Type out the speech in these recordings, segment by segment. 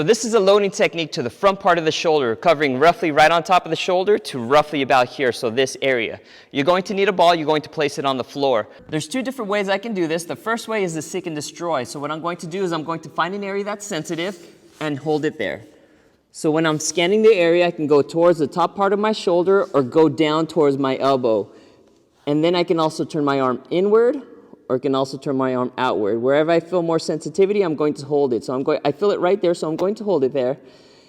So this is a loading technique to the front part of the shoulder, covering roughly right on top of the shoulder to roughly about here, so this area. You're going to need a ball, you're going to place it on the floor. There's two different ways I can do this. The first way is the seek and destroy. So what I'm going to do is I'm going to find an area that's sensitive and hold it there. So when I'm scanning the area, I can go towards the top part of my shoulder or go down towards my elbow. And then I can also turn my arm inward, or I can also turn my arm outward. Wherever I feel more sensitivity, I'm going to hold it. So I feel it right there, so I'm going to hold it there.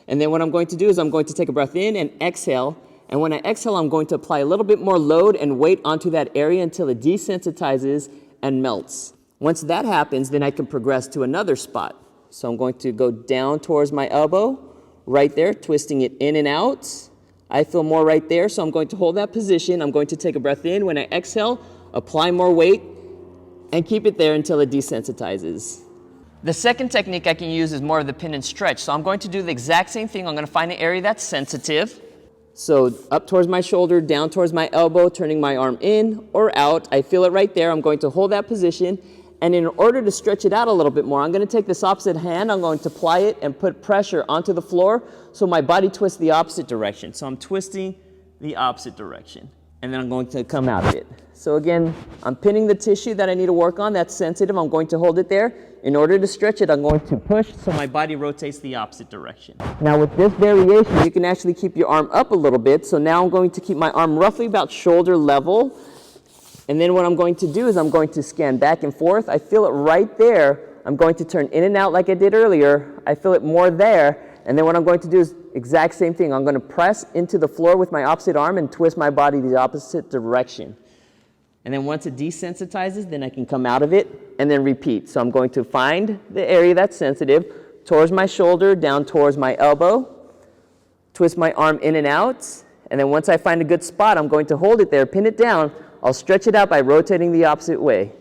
And then what I'm going to do is I'm going to take a breath in and exhale. And when I exhale, I'm going to apply a little bit more load and weight onto that area until it desensitizes and melts. Once that happens, then I can progress to another spot. So I'm going to go down towards my elbow, right there, twisting it in and out. I feel more right there, so I'm going to hold that position. I'm going to take a breath in. When I exhale, apply more weight, and keep it there until it desensitizes. The second technique I can use is more of the pin and stretch. So I'm going to do the exact same thing. I'm going to find an area that's sensitive. So up towards my shoulder, down towards my elbow, turning my arm in or out. I feel it right there. I'm going to hold that position. And in order to stretch it out a little bit more, I'm going to take this opposite hand. I'm going to apply it and put pressure onto the floor so my body twists the opposite direction. So I'm twisting the opposite direction. And then I'm going to come out of it. So again, I'm pinning the tissue that I need to work on that's sensitive. I'm going to hold it there. In order to stretch it, I'm going to push so my body rotates the opposite direction. Now with this variation, you can actually keep your arm up a little bit. So now I'm going to keep my arm roughly about shoulder level. And then what I'm going to do is I'm going to scan back and forth. I feel it right there. I'm going to turn in and out like I did earlier. I feel it more there. And then what I'm going to do is exact same thing. I'm going to press into the floor with my opposite arm and twist my body the opposite direction. And then once it desensitizes, then I can come out of it and then repeat. So I'm going to find the area that's sensitive, towards my shoulder, down towards my elbow, twist my arm in and out. And then once I find a good spot, I'm going to hold it there, pin it down. I'll stretch it out by rotating the opposite way.